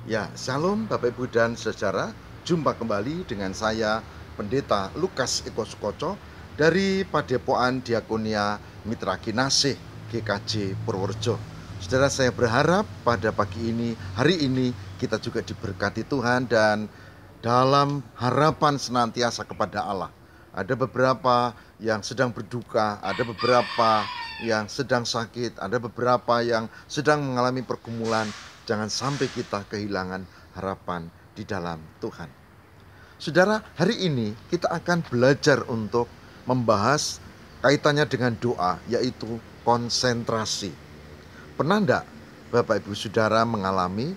Ya, Shalom Bapak Ibu dan Saudara. Jumpa kembali dengan saya Pendeta Lukas Eko Sukoco dari Padepokan Diakonia Mitra Kinasih GKJ Purworejo. Saudara, saya berharap pada pagi ini, hari ini kita juga diberkati Tuhan dan dalam harapan senantiasa kepada Allah. Ada beberapa yang sedang berduka, ada beberapa yang sedang sakit, ada beberapa yang sedang mengalami pergumulan. Jangan sampai kita kehilangan harapan di dalam Tuhan. Saudara, hari ini kita akan belajar untuk membahas kaitannya dengan doa, yaitu konsentrasi. Pernah enggak Bapak Ibu Saudara mengalami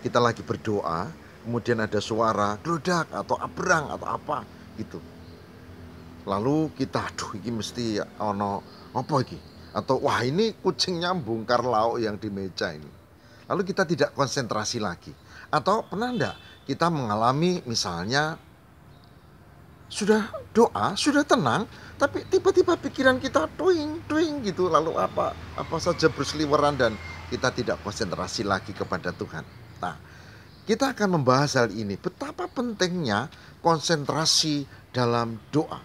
kita lagi berdoa, kemudian ada suara geledak atau abrang atau apa gitu. Lalu kita, aduh ini mesti ono apa iki? Atau wah ini kucingnya bongkar lauk yang di meja ini. Lalu kita tidak konsentrasi lagi. Atau pernah enggak kita mengalami misalnya sudah doa, sudah tenang, tapi tiba-tiba pikiran kita tuing gitu, lalu apa saja berseliweran dan kita tidak konsentrasi lagi kepada Tuhan. Nah, kita akan membahas hal ini, betapa pentingnya konsentrasi dalam doa.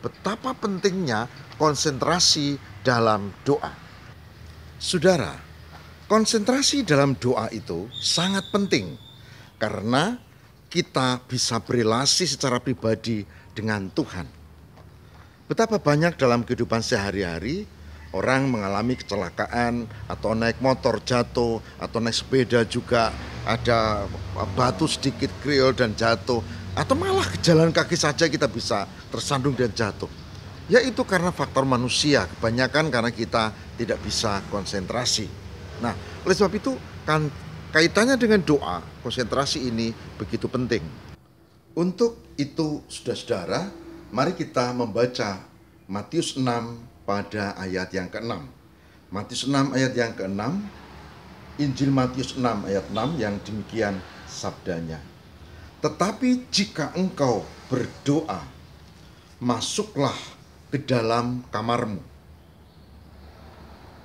Betapa pentingnya konsentrasi dalam doa. Saudara, konsentrasi dalam doa itu sangat penting karena kita bisa berelasi secara pribadi dengan Tuhan. Betapa banyak dalam kehidupan sehari-hari orang mengalami kecelakaan atau naik motor jatuh atau naik sepeda juga ada batu sedikit kriol dan jatuh, atau malah jalan kaki saja kita bisa tersandung dan jatuh. Yaitu karena faktor manusia, kebanyakan karena kita tidak bisa konsentrasi. Nah, oleh sebab itu kan kaitannya dengan doa, konsentrasi ini begitu penting. Untuk itu, saudara-saudara, mari kita membaca Matius 6 pada ayat yang ke-6. Matius 6 ayat yang ke-6, Injil Matius 6 ayat 6 yang demikian sabdanya. Tetapi jika engkau berdoa, masuklah ke dalam kamarmu.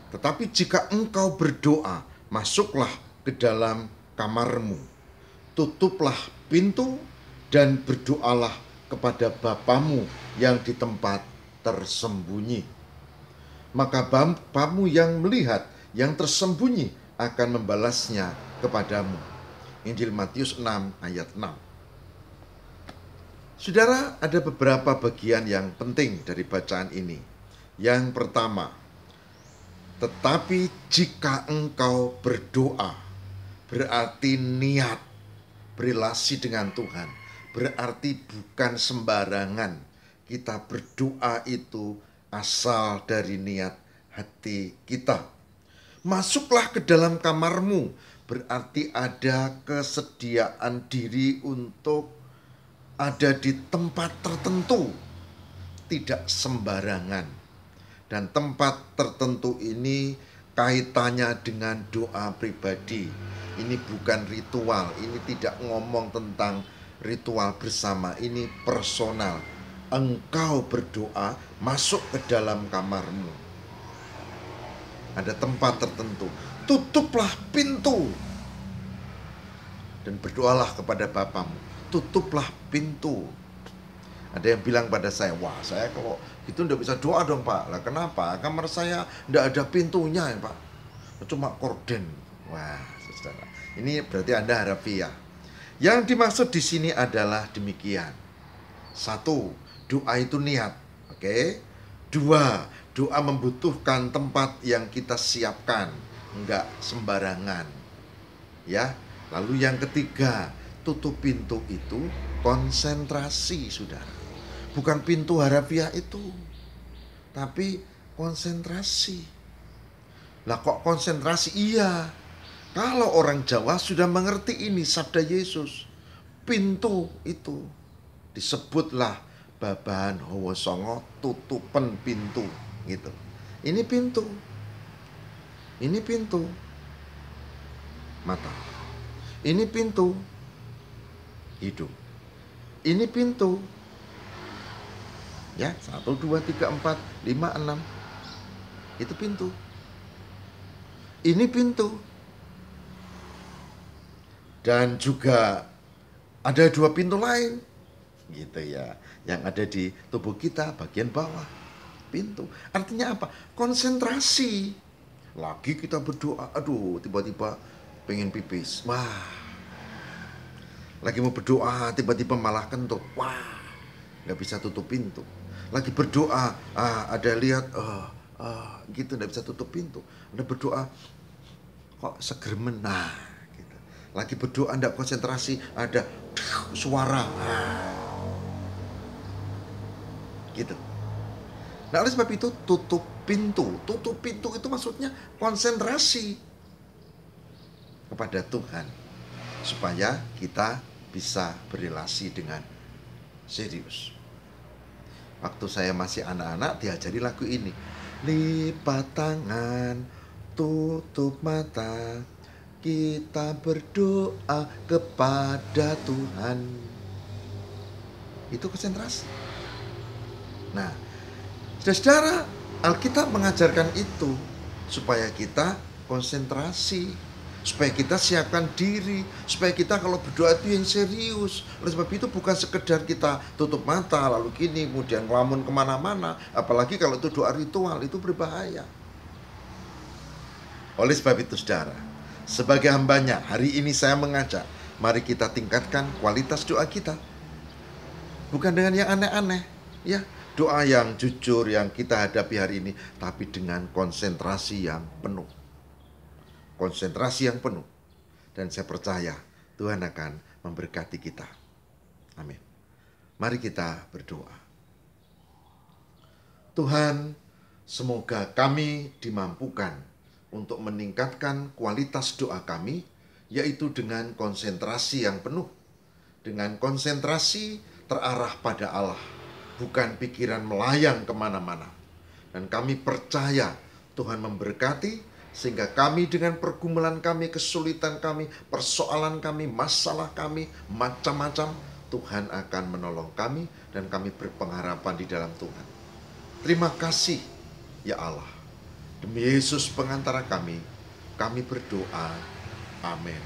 Tetapi jika engkau berdoa, masuklah ke dalam kamarmu. Tutuplah pintu dan berdoalah kepada Bapamu yang di tempat tersembunyi. Maka Bapamu yang melihat yang tersembunyi akan membalasnya kepadamu. Injil Matius 6 ayat 6. Saudara, ada beberapa bagian yang penting dari bacaan ini. Yang pertama, tetapi jika engkau berdoa, berarti niat berelasi dengan Tuhan. Berarti bukan sembarangan. Kita berdoa itu asal dari niat hati kita. Masuklah ke dalam kamarmu, berarti ada kesediaan diri untuk ada di tempat tertentu, tidak sembarangan. Dan tempat tertentu ini kaitannya dengan doa pribadi. Ini bukan ritual, ini tidak ngomong tentang ritual bersama, ini personal. Engkau berdoa, masuk ke dalam kamarmu. Ada tempat tertentu, tutuplah pintu dan berdoalah kepada Bapamu. Tutuplah pintu. Ada yang bilang pada saya, wah saya kalau gitu tidak bisa doa dong Pak. Lah kenapa? Kamar saya tidak ada pintunya ya Pak, cuma korden. Wah saudara, ini berarti Anda harafiah. Yang dimaksud di sini adalah demikian. Satu, doa itu niat. Oke. Dua, doa membutuhkan tempat yang kita siapkan, enggak sembarangan. Ya. Lalu yang ketiga, tutup pintu itu konsentrasi, saudara. Bukan pintu harafiah itu, tapi konsentrasi. Lah kok konsentrasi? Iya, kalau orang Jawa sudah mengerti ini sabda Yesus. Pintu itu disebutlah babahan hawa songo, tutupan pintu gitu. Ini pintu. Ini pintu mata. Ini pintu hidup. Ini pintu. Ya, 1, 2, 3, 4, 5, 6. Itu pintu. Ini pintu. Dan juga ada dua pintu lain, gitu ya, yang ada di tubuh kita bagian bawah. Pintu. Artinya apa? Konsentrasi. Lagi kita berdoa, aduh tiba-tiba pengen pipis. Wah. Lagi mau berdoa, tiba-tiba malah kentut. Wah. Nggak bisa tutup pintu. Lagi berdoa, ada lihat, gitu nggak bisa tutup pintu. Ada berdoa, kok segermen. Nah, gitu. Lagi berdoa nggak konsentrasi, ada suara. Gitu. Nah, oleh sebab itu tutup pintu. Tutup pintu itu maksudnya konsentrasi kepada Tuhan. Supaya kita bisa berrelasi dengan serius. Waktu saya masih anak-anak diajari lagu ini. Lipat tangan, tutup mata, kita berdoa kepada Tuhan. Itu konsentrasi. Nah, saudara, Alkitab mengajarkan itu supaya kita konsentrasi, supaya kita siapkan diri, supaya kita kalau berdoa itu yang serius. Oleh sebab itu bukan sekedar kita tutup mata lalu gini kemudian ngelamun kemana-mana, apalagi kalau itu doa ritual, itu berbahaya. Oleh sebab itu saudara, sebagai hambanya hari ini saya mengajak, mari kita tingkatkan kualitas doa kita. Bukan dengan yang aneh-aneh, ya. Doa yang jujur yang kita hadapi hari ini, tapi dengan konsentrasi yang penuh. Konsentrasi yang penuh. Dan saya percaya Tuhan akan memberkati kita. Amin. Mari kita berdoa. Tuhan, semoga kami dimampukan untuk meningkatkan kualitas doa kami, yaitu dengan konsentrasi yang penuh. Dengan konsentrasi terarah pada Allah. Bukan pikiran melayang kemana-mana. Dan kami percaya Tuhan memberkati, sehingga kami dengan pergumulan kami, kesulitan kami, persoalan kami, masalah kami, macam-macam, Tuhan akan menolong kami, dan kami berpengharapan di dalam Tuhan. Terima kasih, ya Allah. Demi Yesus pengantara kami berdoa. Amin.